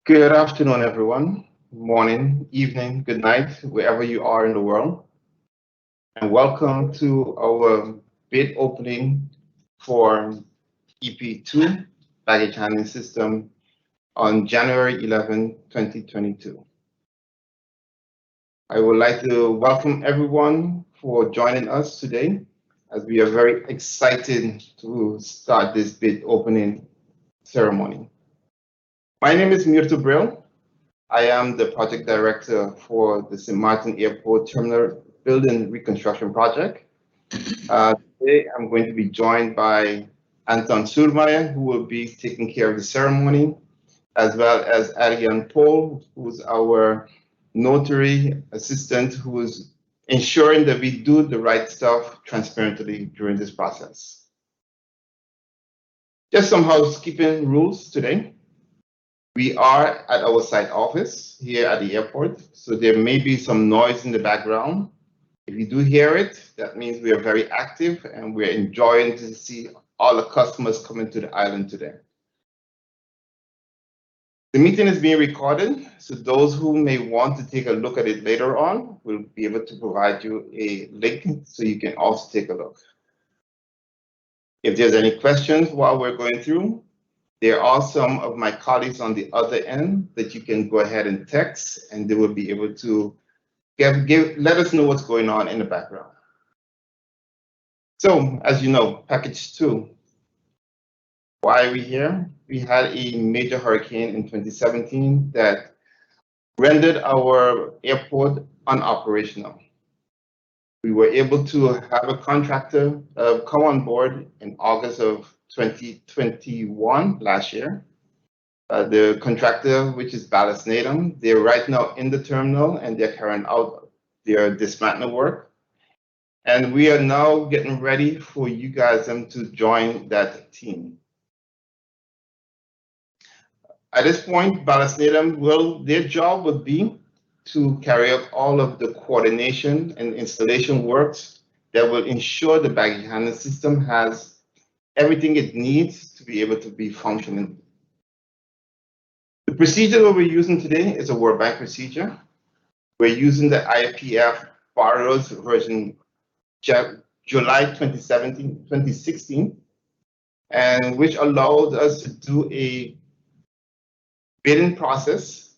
Good afternoon, everyone. Morning, evening, good night, wherever you are in the world. And welcome to our bid opening for EP2 baggage handling system on January 11, 2022. I would like to welcome everyone for joining us today, as we are very excited to start this bid opening ceremony. My name is Mirto Brill. I am the project director for the St. Martin Airport Terminal Building Reconstruction Project. Today I'm going to be joined by Anton Surmaier, who will be taking care of the ceremony, as well as Ariane Paul, who's our notary assistant, who is ensuring that we do the right stuff transparently during this process. Just some housekeeping rules today. We are at our site office here at the airport, so there may be some noise in the background. If you do hear it, that means we are very active and we're enjoying to see all the customers coming to the island today. The meeting is being recorded, so those who may want to take a look at it later on, we'll be able to provide you a link so you can also take a look. If there's any questions while we're going through, there are some of my colleagues on the other end that you can go ahead and text, and they will be able to let us know what's going on in the background. So, as you know, package 2. Why are we here? We had a major hurricane in 2017 that rendered our airport unoperational. We were able to have a contractor come on board in August of 2021, last year. The contractor, which is Ballast Natum, they're right now in the terminal and they're carrying out their dismantling work. And we are now getting ready for you guys to join that team. At this point, Ballast Natum their job would be to carry out all of the coordination and installation works that will ensure the baggage handling system has everything it needs to be able to be functioning. The procedure that we're using today is a World Bank procedure. We're using the IPF Barrows version July 2016, and which allowed us to do a bidding process,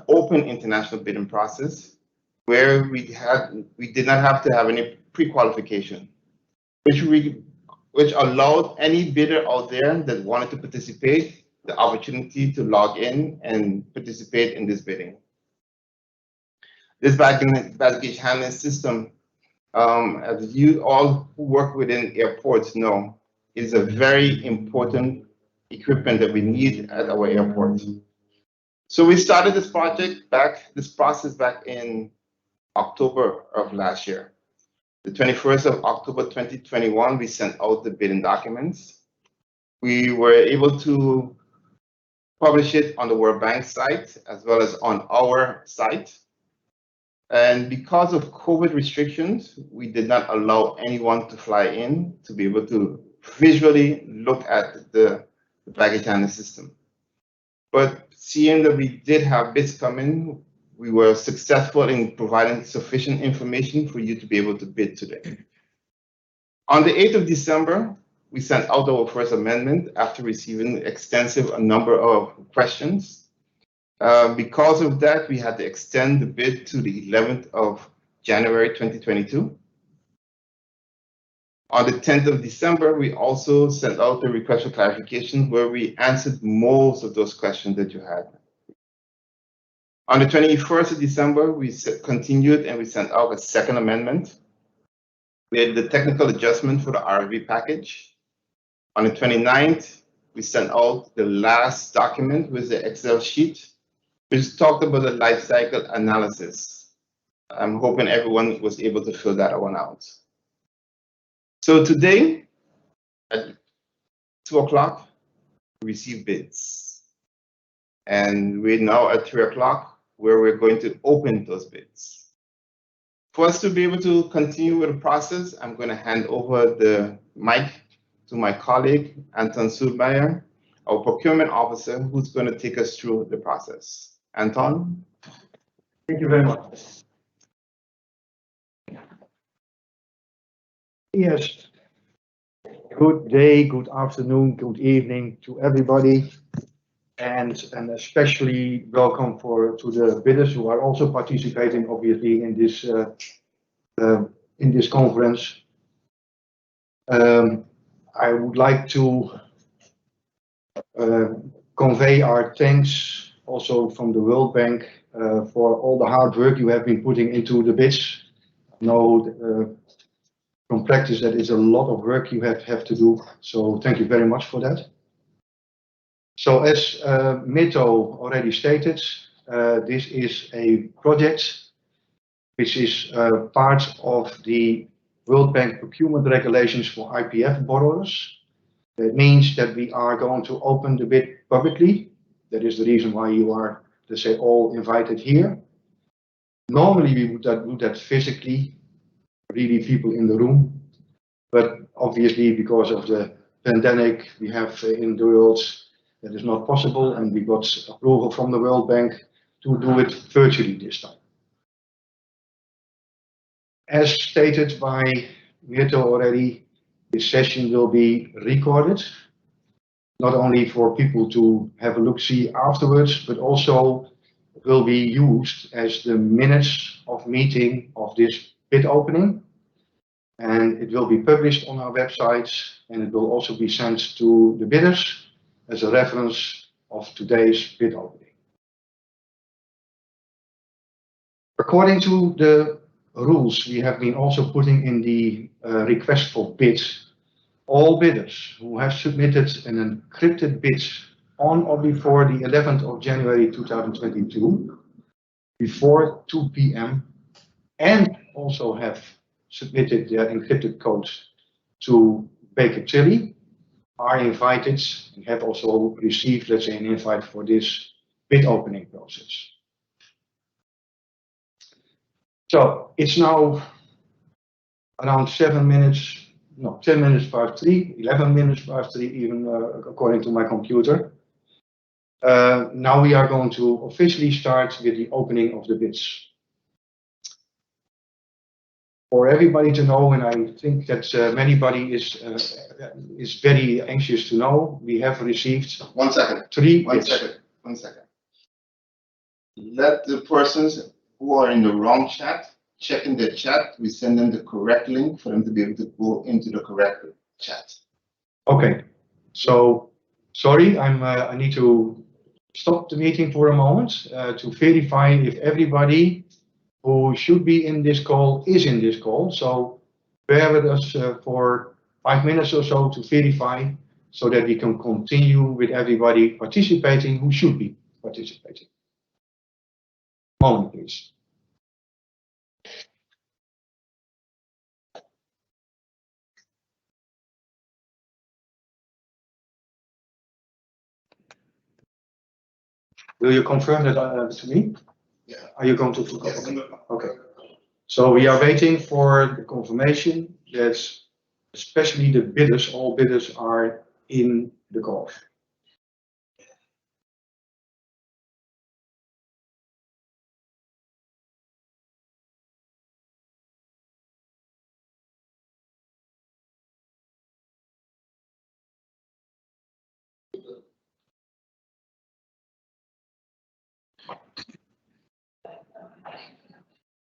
open international bidding process, where we did not have to have any pre-qualification, which allowed any bidder out there that wanted to participate the opportunity to log in and participate in this bidding. This baggage handling system, as you all who work within airports know, is a very important equipment that we need at our airport. So we started this process back in October of last year. The 21st of October 2021, we sent out the bidding documents. We were able to publish it on the World Bank site as well as on our site. And because of COVID restrictions, we did not allow anyone to fly in to be able to visually look at the baggage handling system. But seeing that we did have bids come in, we were successful in providing sufficient information for you to be able to bid today. On the 8th of December, we sent out our first amendment after receiving a number of questions. Because of that, we had to extend the bid to the 11th of January 2022. On the 10th of December, we also sent out a request for clarification where we answered most of those questions that you had. On the 21st of December, we continued and we sent out a second amendment. We had the technical adjustment for the RV package. On the 29th, we sent out the last document with the Excel sheet, which talked about the life cycle analysis. I'm hoping everyone was able to fill that one out. So today, at 2 o'clock, we received bids. And we're now at 3 o'clock, where we're going to open those bids. For us to be able to continue with the process, I'm going to hand over the mic to my colleague, Anton Sulmeyer, our procurement officer, who's going to take us through the process. Anton? Thank you very much. Yes. Good day, good afternoon, good evening to everybody, and especially welcome to the bidders who are also participating, obviously, in this conference. I would like to convey our thanks also from the World Bank for all the hard work you have been putting into the bids. I know from practice that is a lot of work you have to do, so thank you very much for that. So as Mito already stated, this is a project which is part of the World Bank procurement regulations for IPF borrowers. That means that we are going to open the bid publicly. That is the reason why you are, let's say, all invited here. Normally we would do that physically, really people in the room, but obviously because of the pandemic we have in the world, that is not possible, and we got approval from the World Bank to do it virtually this time. As stated by Mirto already, this session will be recorded, not only for people to have a look-see afterwards, but also will be used as the minutes of meeting of this bid opening. And it will be published on our website, and it will also be sent to the bidders as a reference of today's bid opening. According to the rules we have been also putting in the request for bids, all bidders who have submitted an encrypted bid on or before the 11th of January 2022, before 2 p.m., and also have submitted their encrypted codes to Baker Tilly are invited and have also received, let's say, an invite for this bid opening process. So it's now around 10 minutes past 3, 11 minutes past 3 even according to my computer. Now we are going to officially start with the opening of the bids. For everybody to know, and I think that anybody is very anxious to know, we have received 1 second. three One bids. second. 1 second. Let the persons who are in the wrong chat check in the chat. We send them the correct link for them to be able to go into the correct chat. Okay, so sorry, I need to stop the meeting for a moment to verify if everybody who should be in this call is in this call. So bear with us for 5 minutes or so to verify, so that we can continue with everybody participating who should be participating. Moment, please. Will you confirm that to me? Yeah. Are you going to? Yes. Okay. So we are waiting for the confirmation that especially the bidders, all bidders are in the call.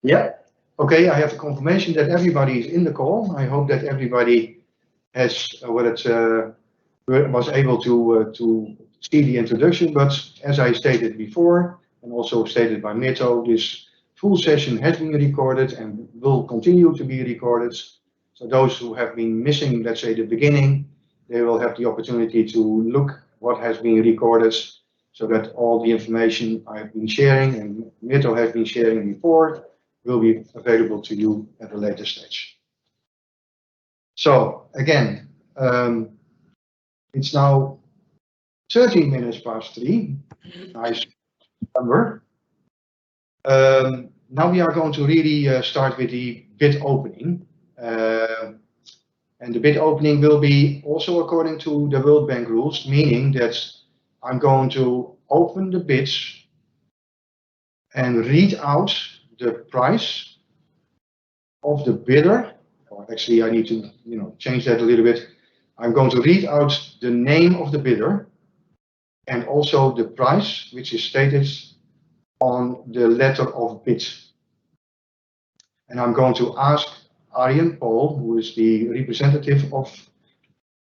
Yeah. Okay, I have the confirmation that everybody is in the call. I hope that everybody has was able to see the introduction. But as I stated before, and also stated by Mito, this full session has been recorded and will continue to be recorded. So those who have been missing, let's say, the beginning, they will have the opportunity to look what has been recorded, so that all the information I've been sharing and Mito has been sharing before will be available to you at a later stage. So again, it's now 13 minutes past 3. Nice number. Now we are going to really start with the bid opening. And the bid opening will be also according to the World Bank rules, meaning that I'm going to open the bids and read out the price of the bidder. Or actually, I need to change that a little bit. I'm going to read out the name of the bidder and also the price, which is stated on the letter of bid. And I'm going to ask Arjen Paul, who is the representative of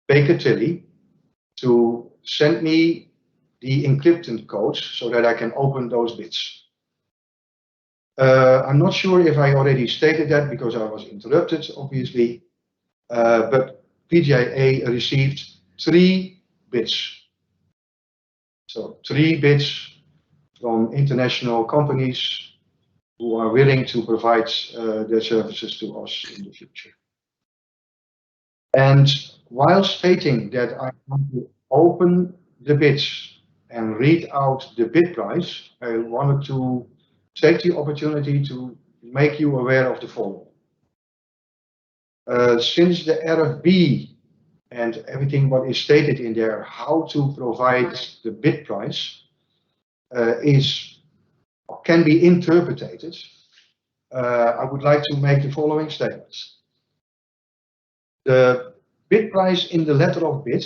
Baker Tilly, to send me the encrypted codes so that I can open those bids. I'm not sure if I already stated that because I was interrupted, obviously, but PGIA received 3 bids. So 3 bids from international companies who are willing to provide their services to us in the future. And while stating that I want to open the bids and read out the bid price, I wanted to take the opportunity to make you aware of the following. Since the RFB and everything what is stated in there, how to provide the bid price can be interpreted, I would like to make the following statements. The bid price in the letter of bid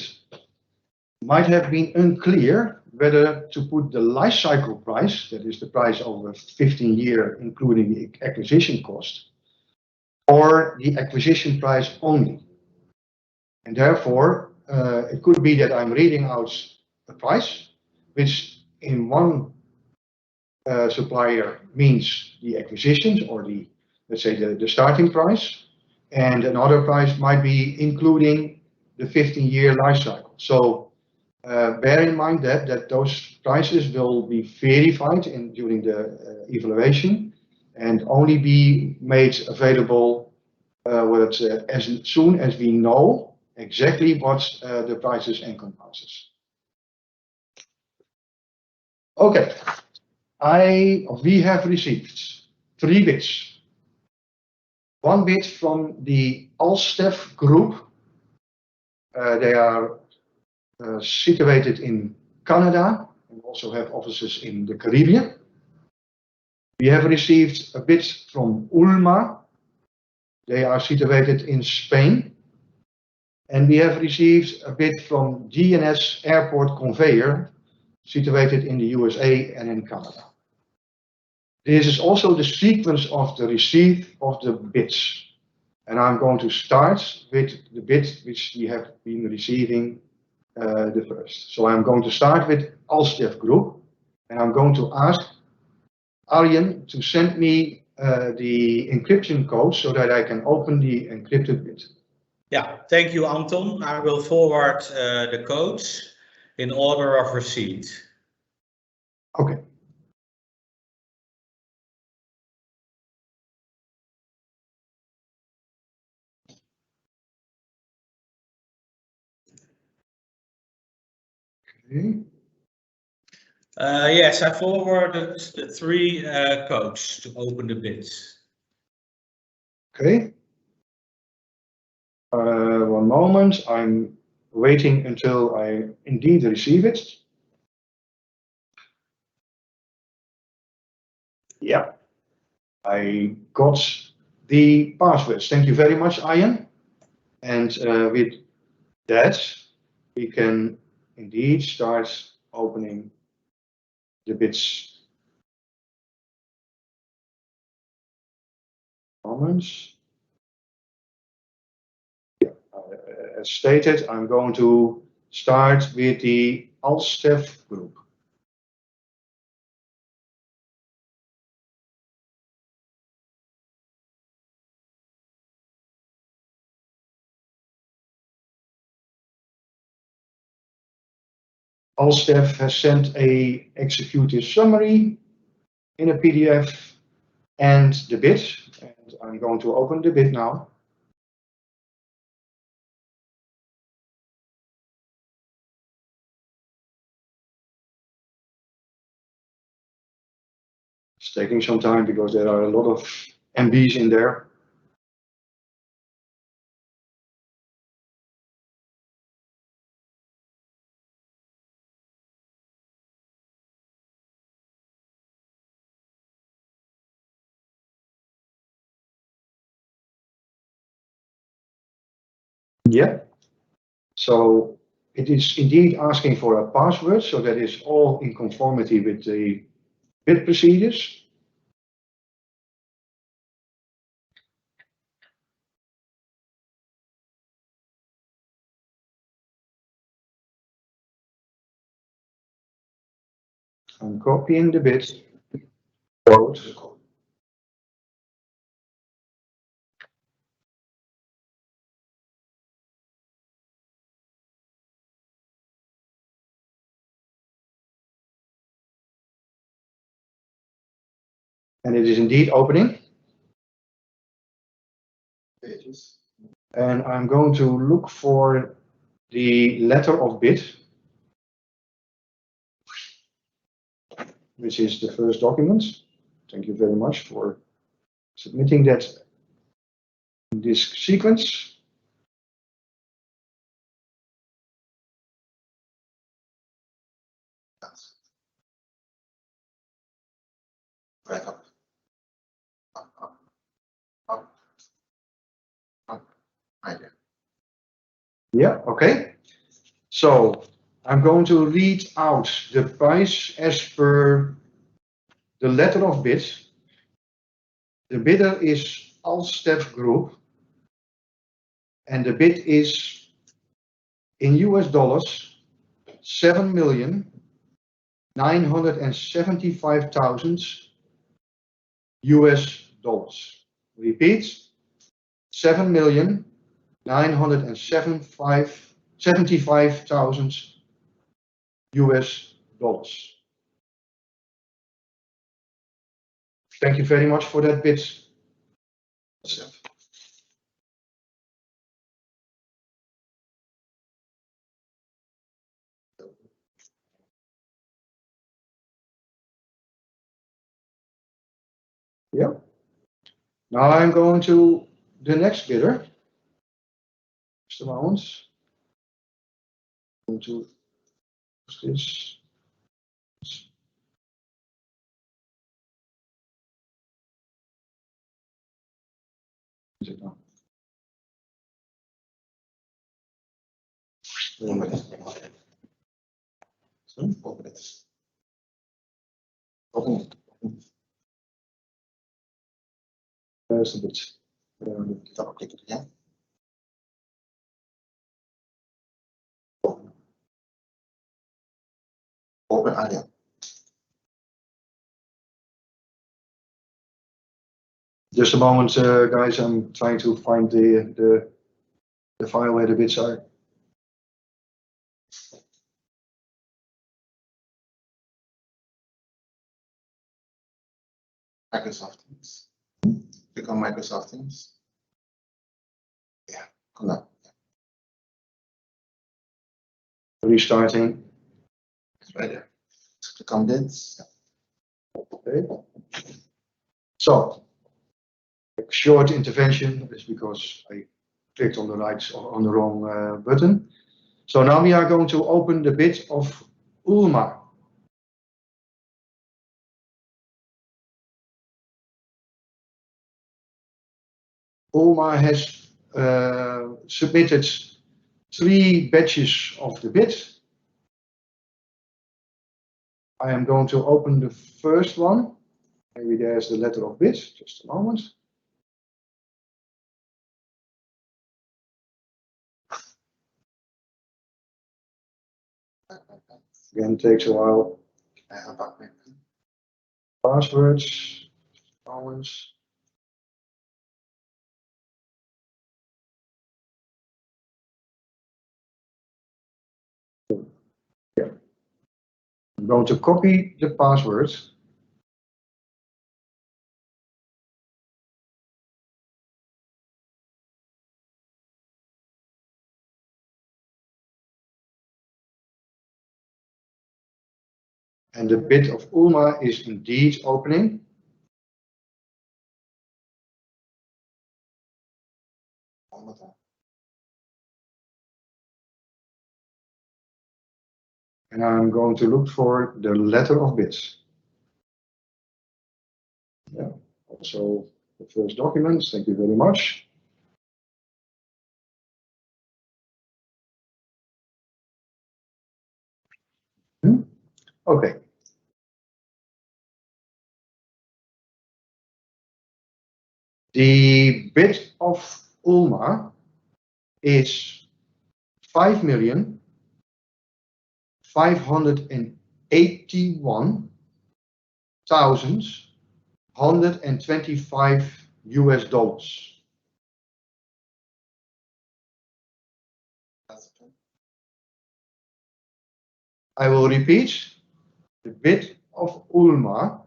might have been unclear whether to put the life cycle price, that is the price over 15 years, including the acquisition cost, or the acquisition price only. And therefore, it could be that I'm reading out a price, which in one supplier means the acquisitions or the, let's say, the starting price, and another price might be including the 15-year life cycle. So bear in mind that those prices will be verified during the evaluation and only be made available as soon as we know exactly what the prices encompasses. Okay, we have received 3 bids. 1 bid from the Alstef group. They are situated in Canada and also have offices in the Caribbean. We have received a bid from Ulma. They are situated in Spain. And we have received a bid from GNS Airport Conveyor, situated in the USA and in Canada. This is also the sequence of the receipt of the bids. And I'm going to start with the bid which we have been receiving the first. So I'm going to start with Alstef Group, and I'm going to ask Arjen to send me the encryption code so that I can open the encrypted bid. Yeah, thank you, Anton. I will forward the codes in order of receipt. Okay. Okay. Yes, I forwarded the 3 codes to open the bids. Okay. 1 moment. I'm waiting until I indeed receive it. Yeah, I got the passwords. Thank you very much, Arjen. And with that, we can indeed start opening the bids. Moments. Yeah, as stated, I'm going to start with the Alstef group. Alstef has sent a executive summary in a PDF and the bid, and I'm going to open the bid now. It's taking some time because there are a lot of MBs in there. Yeah. So it is indeed asking for a password, so that is all in conformity with the bid procedures. I'm copying the bid code. And it is indeed opening. And I'm going to look for the letter of bid, which is the first document. Thank you very much for submitting that in this sequence. Back up. Up. Right there. Yeah, okay. So I'm going to read out the price as per the letter of bid. The bidder is Alstef Group, and the bid is in US dollars 7,975,000 US dollars. Repeat, 7,975,000 US dollars. Thank you very much for that bid. Yeah. Now I'm going to the next bidder. Just a moment. I'm going to use this. Is it now? Open it. Open it. There's the bid. Double click it again. Open again. Just a moment, guys. I'm trying to find the file where the bits are. Microsoft Teams. Click on Microsoft Teams. Yeah, come on. Restarting. It's right there. Just click on bids. Okay. So, a short intervention is because I clicked on the wrong button. So now we are going to open the bid of Ulma. Ulma has submitted 3 batches of the bid. I am going to open the first one. Maybe there's the letter of bid. Just a moment. Again, takes a while. Passwords. Moments. Yeah. I'm going to copy the password. And the bid of Ulma is indeed opening. And I'm going to look for the letter of bids. Yeah, also the first documents. Thank you very much. Okay. The bid of Ulma is 5,581,125 US dollars. I will repeat. The bid of Ulma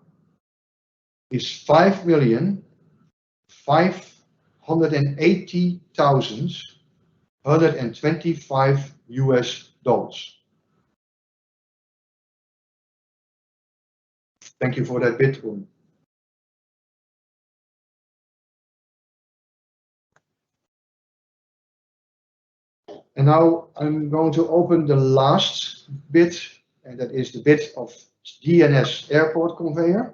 is 5,580,125 US dollars. Thank you for that bid, Ulma. And now I'm going to open the last bid, and that is the bid of DNS Airport Conveyor.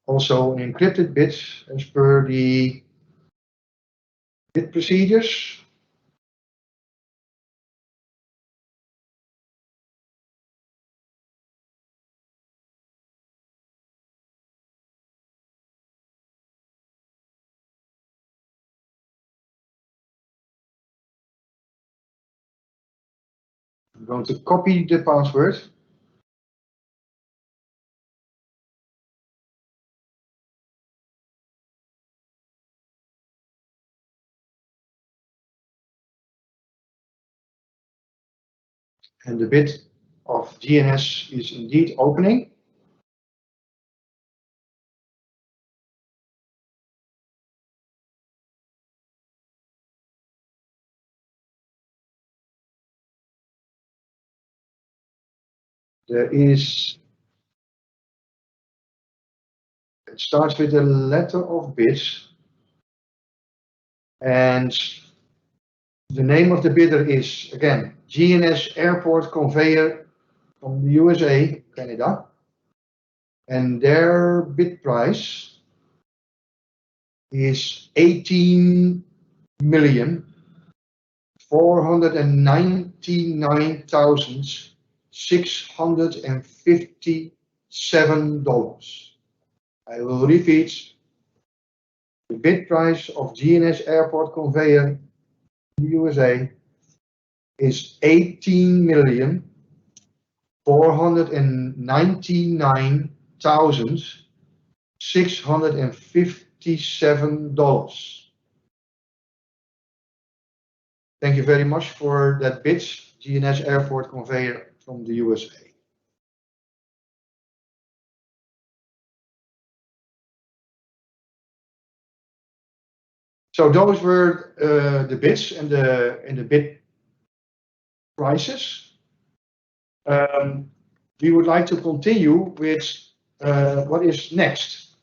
Also an encrypted bid as per the bid procedures. I'm going to copy the password. And the bid of DNS is indeed opening. It starts with a letter of bids, and the name of the bidder is, again, GNS Airport Conveyor from the USA, Canada, and their bid price is 18,499,657. I will repeat. The bid price of GNS Airport Conveyor in the USA is 18,499,657. Thank you very much for that bid, GNS Airport Conveyor from the USA. So those were the bids and the bid prices. We would like to continue with what is next,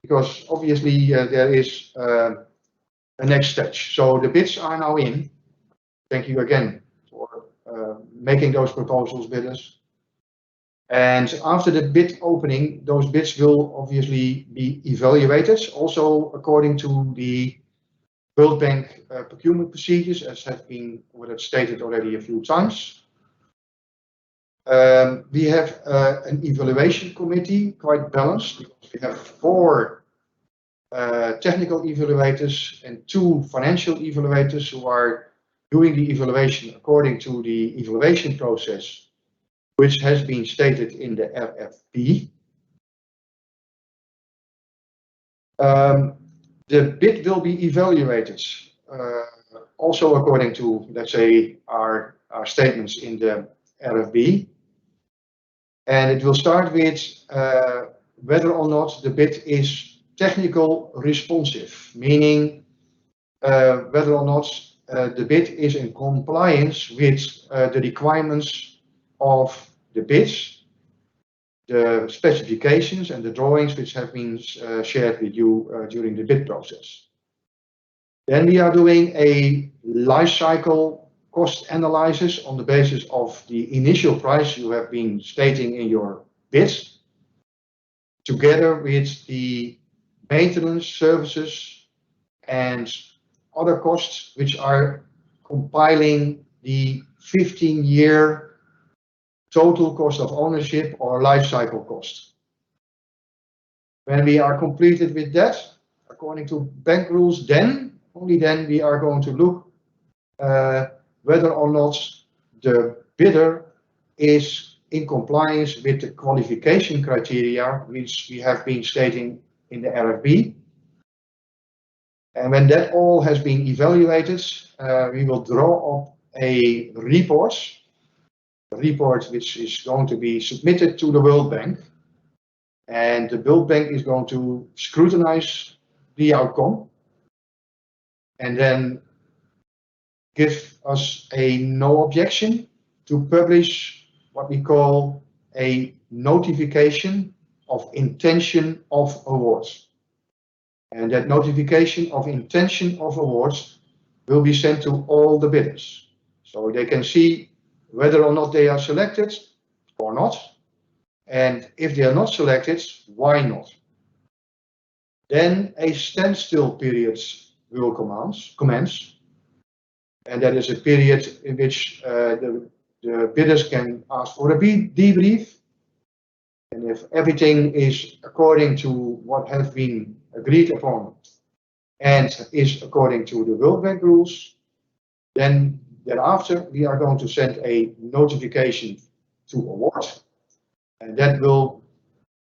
because obviously there is a next stage. So the bids are now in. Thank you again for making those proposals with us. And after the bid opening, those bids will obviously be evaluated, also according to the World Bank procurement procedures, as have been stated already a few times. We have an evaluation committee, quite balanced, because we have 4 technical evaluators and 2 financial evaluators who are doing the evaluation according to the evaluation process, which has been stated in the RFP. The bid will be evaluated also according to, let's say, our statements in the RFP. And it will start with whether or not the bid is technical responsive, meaning whether or not the bid is in compliance with the requirements of the bids, the specifications and the drawings which have been shared with you during the bid process. Then we are doing a life cycle cost analysis on the basis of the initial price you have been stating in your bids, together with the maintenance services and other costs which are compiling the 15-year total cost of ownership or life cycle cost. When we are completed with that, according to bank rules, then, only then, we are going to look whether or not the bidder is in compliance with the qualification criteria which we have been stating in the RFB. And when that all has been evaluated, we will draw up a report which is going to be submitted to the World Bank. And the World Bank is going to scrutinize the outcome and then give us a no objection to publish what we call a notification of intention of awards. And that notification of intention of awards will be sent to all the bidders, so they can see whether or not they are selected or not. And if they are not selected, why not? Then a standstill period will commence. And that is a period in which the bidders can ask for a debrief. And if everything is according to what has been agreed upon and is according to the World Bank rules, then thereafter we are going to send a notification to award. And that will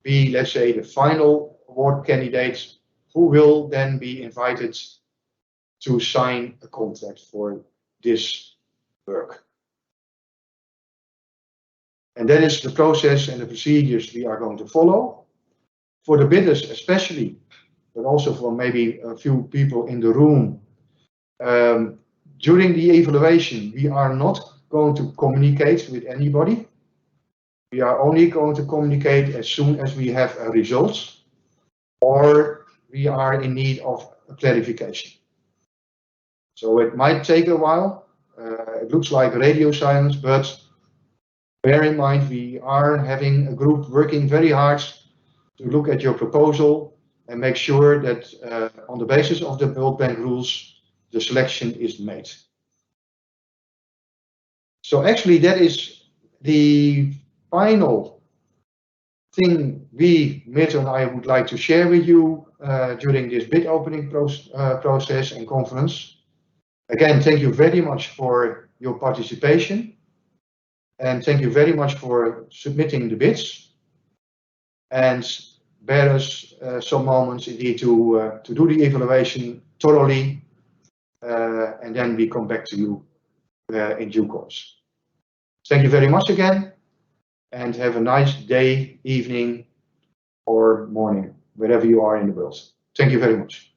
be, let's say, the final award candidates who will then be invited to sign a contract for this work. And that is the process and the procedures we are going to follow. For the bidders especially, but also for maybe a few people in the room, during the evaluation, we are not going to communicate with anybody. We are only going to communicate as soon as we have a result or we are in need of a clarification. So it might take a while. It looks like radio silence, but bear in mind we are having a group working very hard to look at your proposal and make sure that on the basis of the World Bank rules, the selection is made. So actually that is the final thing Mirte and I would like to share with you during this bid opening process and conference. Again, thank you very much for your participation and thank you very much for submitting the bids, and bear us some moments indeed to do the evaluation thoroughly, and then we come back to you in due course. Thank you very much again, and have a nice day, evening, or morning, wherever you are in the world. Thank you very much.